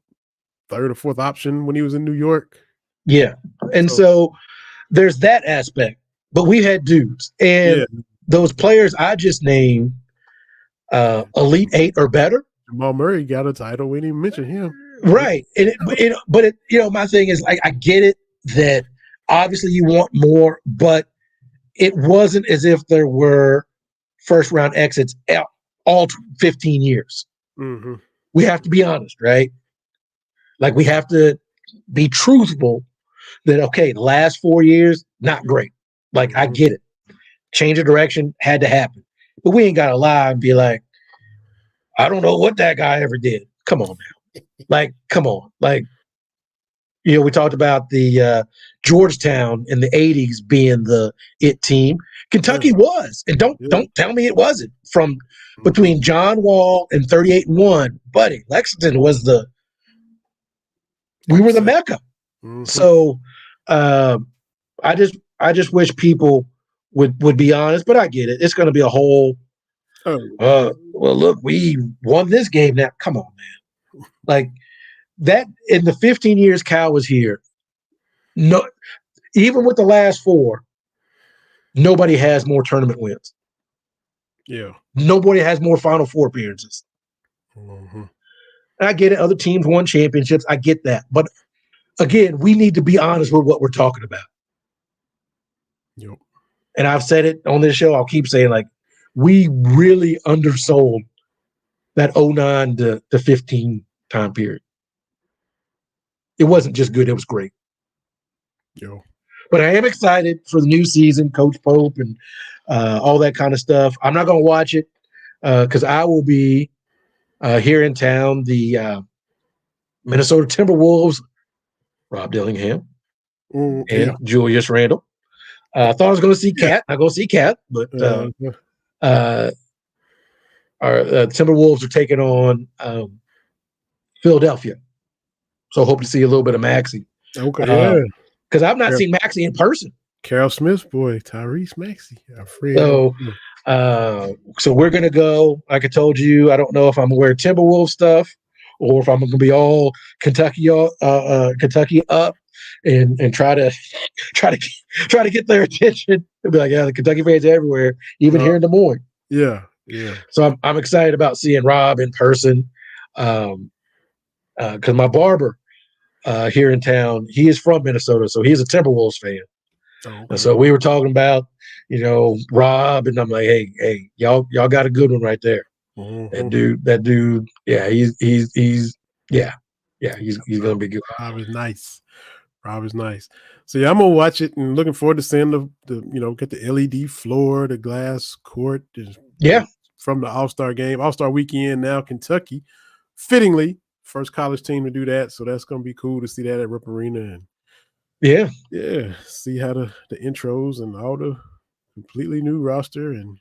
third or fourth option when he was in New York. Yeah. And so there's that aspect. But we've had dudes. And those players I just named, Elite 8 or better. Jamal Murray got a title. We didn't even mention him. Right. But my thing is, I get it that obviously you want more, but it wasn't as if there were first round exits all 15 years. Mm-hmm. We have to be honest, right? Like, we have to be truthful that, okay, the last 4 years, not great. Like, I get it. Change of direction had to happen. But we ain't got to lie and be like, I don't know what that guy ever did. Come on now. Like, come on. Like, we talked about the Georgetown in the 80s being the it team. Kentucky was. And don't tell me it wasn't. From between John Wall and 38-1, buddy, Lexington was we were the Mecca. Mm-hmm. So I just wish people would be honest, but I get it. It's going to be a whole, well, look, we won this game now. Come on, man. Like, that in the 15 years Cal was here, no, even with the last 4, nobody has more tournament wins. Yeah. Nobody has more Final Four appearances. Mm-hmm. I get it. Other teams won championships. I get that. But again, we need to be honest with what we're talking about. Yep. And I've said it on this show. I'll keep saying, like, we really undersold that 09 to 15 time period. It wasn't just good. It was great. Yo. But I am excited for the new season, Coach Pope and all that kind of stuff. I'm not going to watch it because I will be here in town. The Minnesota Timberwolves, Rob Dillingham, and Julius Randle. I thought I was going to see Cat. I'm going to see Cat, but our Timberwolves are taking on Philadelphia. So hope to see a little bit of Maxey. Okay. Because I've not seen Maxey in person. Carol Smith's boy, Tyrese Maxey. So we're going to go. Like I told you, I don't know if I'm going to wear Timberwolves stuff or if I'm going to be all Kentucky up and try to get their attention. They'll be like, yeah, the Kentucky fans are everywhere, even here in Des Moines. Yeah. So I'm excited about seeing Rob in person. Because my barber here in town, he is from Minnesota, so he's a Timberwolves fan. Okay. And so we were talking about, Rob, and I'm like, hey, y'all got a good one right there. Mm-hmm. That dude, yeah, he's yeah. Yeah, he's going to be good. Rob is nice. Rob is nice. So yeah, I'm gonna watch it and looking forward to seeing the get the LED floor, the glass court. Yeah. From the All-Star game, All-Star weekend now, Kentucky, fittingly first college team to do that. So that's gonna be cool to see that at Rupp Arena and see how the intros and all the completely new roster and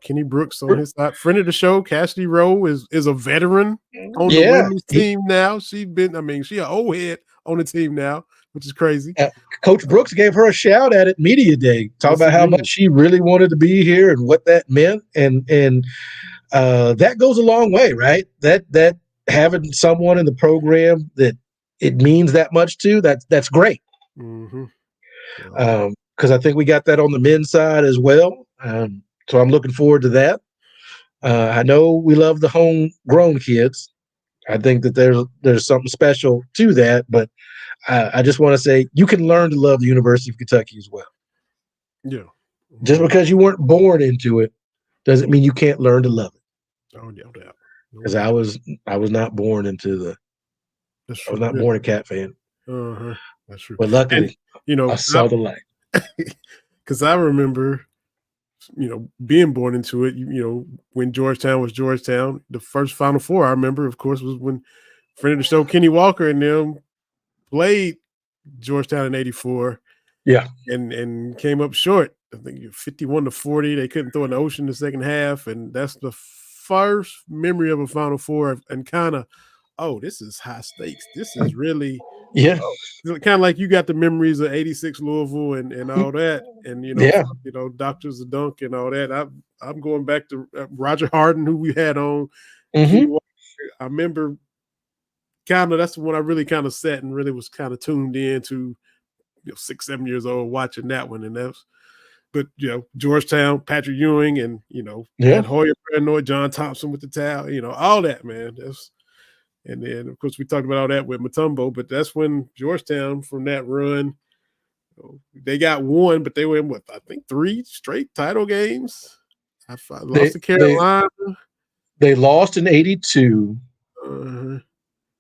Kenny Brooks on his side, friend of the show. Cassidy Rowe is a veteran on the women's team now. She's been, she an old head on the team now, which is crazy. Coach Brooks gave her a shout at Media Day, talking about how much she really wanted to be here and what that meant, and that goes a long way, right? That having someone in the program that it means that much to, that's great. Mm-hmm. Because I think we got that on the men's side as well. So I'm looking forward to that. I know we love the homegrown kids. I think that there's something special to that, but I just want to say you can learn to love the University of Kentucky as well. Yeah. Just because you weren't born into it doesn't mean you can't learn to love it. Oh, no doubt. Because I was not born into I was not born a Cat fan. That's true. But luckily, I saw the light. Because I remember, being born into it. When Georgetown was Georgetown, the first Final Four I remember, of course, was when friend of the show Kenny Walker and them played Georgetown in '84. Yeah, and came up short. I think 51-40. They couldn't throw in the ocean the second half, and that's the first memory of a Final Four. And kind of, this is high stakes. This is really kind of like you got the memories of '86 Louisville and all that, and Doctors of Dunk and all that. I'm going back to Roger Harden, who we had on. Mm-hmm. I remember that's when I really kind of sat and really was kind of tuned in to 6-7 years old watching that one, but Georgetown, Patrick Ewing, and Hoyer Paranoid, John Thompson with the towel, all that, man. And then of course we talked about all that with Mutombo, but that's when Georgetown from that run, they got one, but they were in I think 3 straight title games. I lost to Carolina. They lost in '82.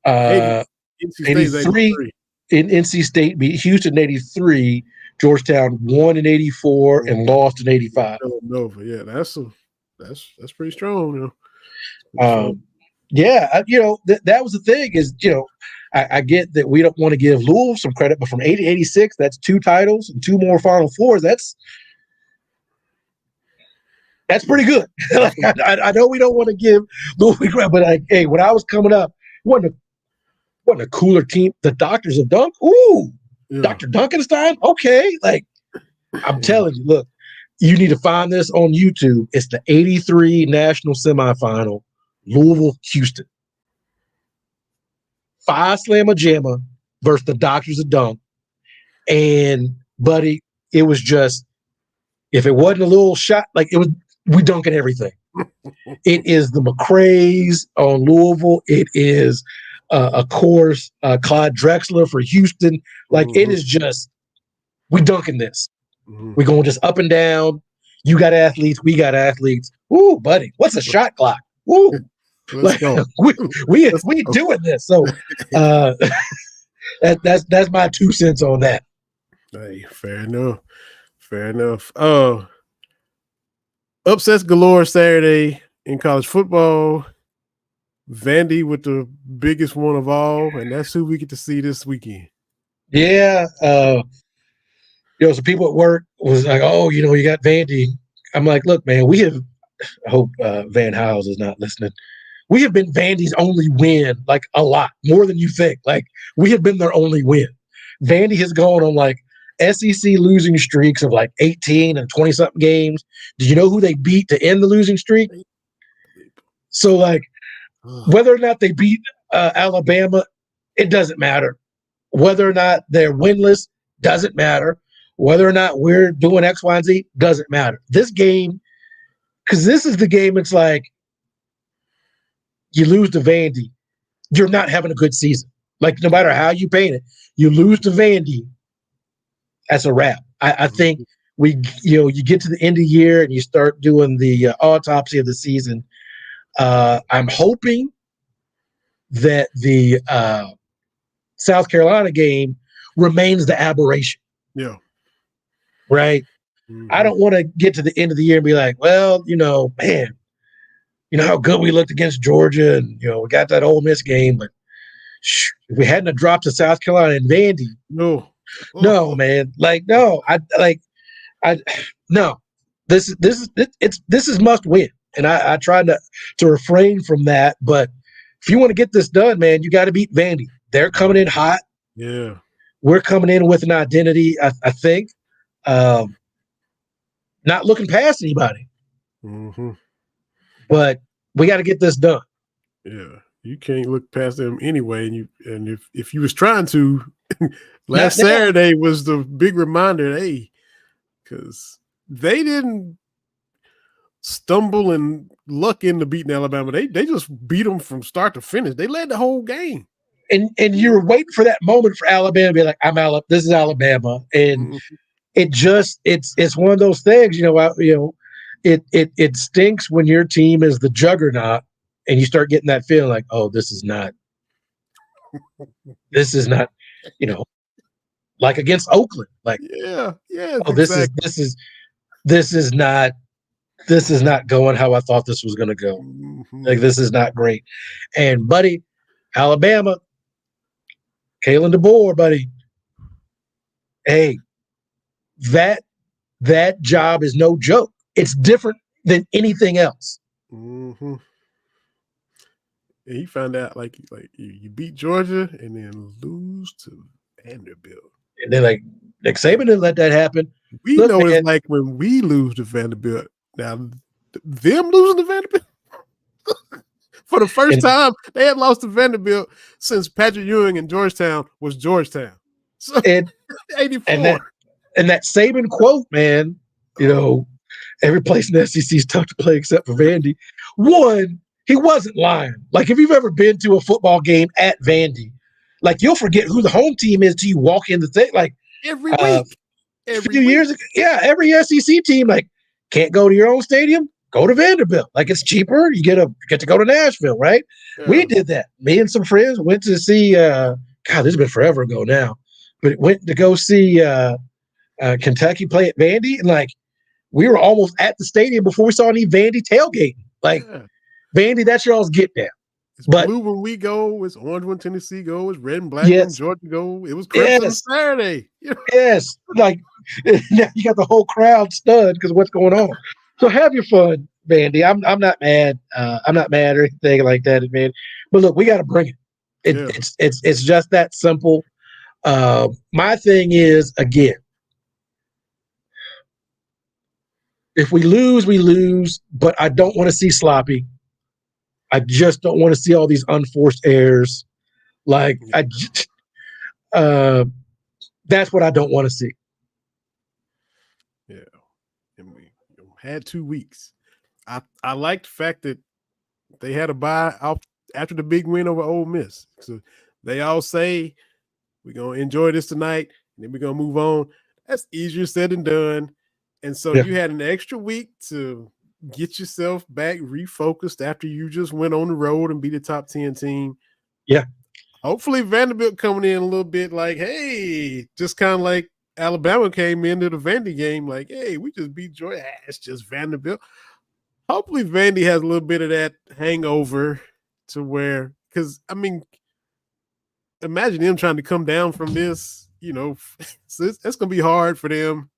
83 in NC State beat Houston in '83. Georgetown won in '84 and lost in '85. Yeah, that's pretty strong. That was the thing is, I get that we don't want to give Louisville some credit, but from '80 to '86, that's 2 titles and 2 more Final Fours. That's pretty good. I know we don't want to give Louisville credit, but when I was coming up, wasn't a cooler team. The Doctors of Dunk. Ooh, yeah. Dr. Duncanstein. Okay. I'm telling you, look, you need to find this on YouTube. It's the '83 national semifinal, Louisville, Houston. 5 slamma jamma versus the Doctors of Dunk. And buddy, it was just, if it wasn't a little shot, we dunking everything. It is the McCrays on Louisville. It is of course, Clyde Drexler for Houston. It is just, we dunking this. We're going just up and down. You got athletes. We got athletes. Ooh, buddy, what's a shot clock? Ooh, let's go. We doing this. So that's my 2 cents on that. Hey, fair enough. Upsets galore Saturday in college football. Vandy with the biggest one of all, and that's who we get to see this weekend. Yeah. So people at work was like, oh, you got Vandy. I'm like, look, man, I hope Van Hiles is not listening. We have been Vandy's only win, a lot, more than you think. We have been their only win. Vandy has gone on SEC losing streaks of 18 and 20-something games. Did you know who they beat to end the losing streak? So, whether or not they beat Alabama, it doesn't matter. Whether or not they're winless, doesn't matter. Whether or not we're doing X, Y, and Z, doesn't matter. This game, because this is the game, it's you lose to Vandy, you're not having a good season. No matter how you paint it, you lose to Vandy, that's a wrap. I think you get to the end of the year and you start doing the autopsy of the season. I'm hoping that the South Carolina game remains the aberration, Yeah. right? I don't want to get to the end of the year and be like, well, man, how good we looked against Georgia, and we got that Ole Miss game, but if we hadn't have dropped to South Carolina and Vandy, no, man, no, I no, this is must win, and I try to refrain from that. But if you want to get this done, man, you got to beat Vandy. They're coming in hot. Yeah, we're coming in with an identity. I think, not looking past anybody, but we got to get this done. Yeah, you can't look past them anyway. And if you was trying to, last Saturday was the big reminder. Hey, because they didn't stumble and luck into beating Alabama. They just beat them from start to finish. They led the whole game. And you're waiting for that moment for Alabama to be like, I'm Alabama. This is Alabama, and it's one of those things. It stinks when your team is the juggernaut, and you start getting that feeling like, oh, this is not, like against Oakland. Like, yeah, oh, exactly. This is not going how I thought this was going to go. Like, this is not great. And buddy, Alabama, Kalen DeBoer, buddy. Hey, that job is no joke. It's different than anything else. And he found out like you beat Georgia and then lose to Vanderbilt. And then like Nick Saban didn't let that happen. Look, know, man, it's like when we lose to Vanderbilt. Now, them losing to Vanderbilt for the first time, they had lost to Vanderbilt since Patrick Ewing and Georgetown was Georgetown. So, 84. And that Saban quote, man, every place in the SEC is tough to play except for Vandy. One, he wasn't lying. Like, if you've ever been to a football game at Vandy, like, you'll forget who the home team is till you walk in the thing. Like, every week. A few years ago, every SEC team, like, can't go to your own stadium, go to Vanderbilt. Like, it's cheaper. You get to go to Nashville, right? Yeah. We did that. Me and some friends went to see, God, this has been forever ago now, but went to go see Kentucky play at Vandy. And, like, we were almost at the stadium before we saw any Vandy tailgating. Like, Vandy, that's y'all's get down. It's blue when we go. It's orange when Tennessee go. It's red and black when Georgia go. It was crimson Saturday. Yes. Like, now you got the whole crowd stunned because of what's going on. So have your fun, Vandy. I'm not mad. I'm not mad or anything like that, man. But look, we got to bring it. It's just that simple. My thing is, again, if we lose, we lose. But I don't want to see sloppy. I just don't want to see all these unforced errors. Like, that's what I don't want to see. Yeah. And we had 2 weeks. I like the fact that they had a bye out after the big win over Ole Miss. So they all say, we're going to enjoy this tonight, and then we're going to move on. That's easier said than done. And so you had an extra week to get yourself back refocused after you just went on the road and beat a top 10 team. Yeah. Hopefully Vanderbilt coming in a little bit like, hey, just kind of like Alabama came into the Vandy game like, hey, we just beat Georgia. It's just Vanderbilt. Hopefully Vandy has a little bit of that hangover to where, because, I mean, imagine them trying to come down from this, so that's going to be hard for them.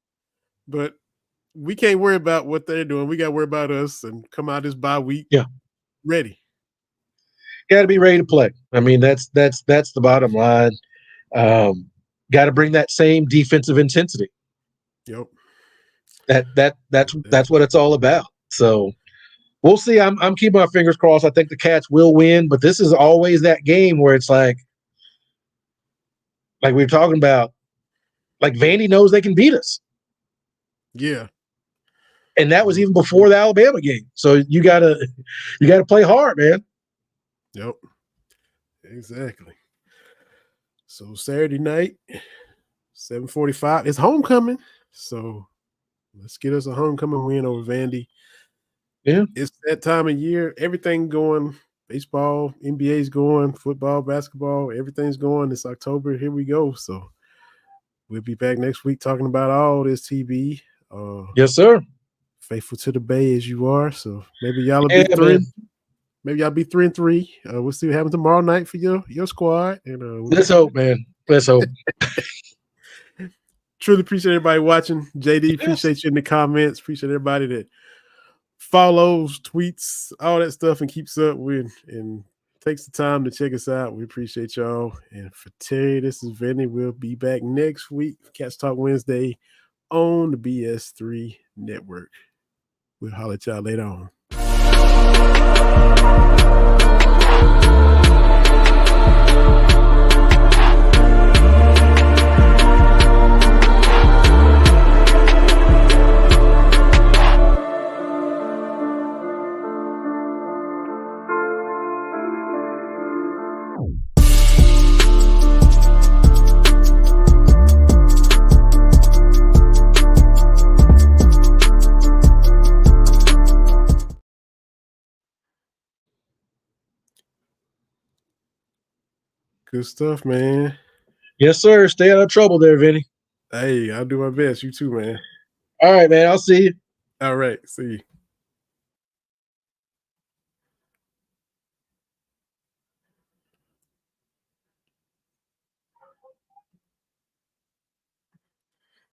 But we can't worry about what they're doing. We got to worry about us and come out this bye week. Yeah. Ready. Got to be ready to play. I mean, that's the bottom line. Got to bring that same defensive intensity. Yep. That's what it's all about. So we'll see. I'm keeping my fingers crossed. I think the Cats will win, but this is always that game where it's like we were talking about, like, Vandy knows they can beat us. Yeah. And that was even before the Alabama game. So you gotta play hard, man. Yep. Exactly. So Saturday night, 7:45. It's homecoming. So let's get us a homecoming win over Vandy. Yeah. It's that time of year. Everything going baseball, NBA's going, football, basketball, everything's going. It's October. Here we go. So we'll be back next week talking about all this TB. Yes, sir. Faithful to the Bay as you are. So maybe y'all will Yeah, be three. man. Maybe y'all be 3-3. We'll see what happens tomorrow night for your squad. And Let's hope, man. Let's hope. Truly appreciate everybody watching. JD, appreciate you in the comments. Appreciate everybody that follows, tweets, all that stuff, and keeps up with and takes the time to check us out. We appreciate y'all. And for Terry, this is Vandy. We'll be back next week, Cats Talk Wednesday on the BS3 Network. We'll holler at y'all later on. Good stuff, man. Yes, sir. Stay out of trouble there, Vinny. Hey, I'll do my best. You too, man. All right, man. I'll see you. All right. See you.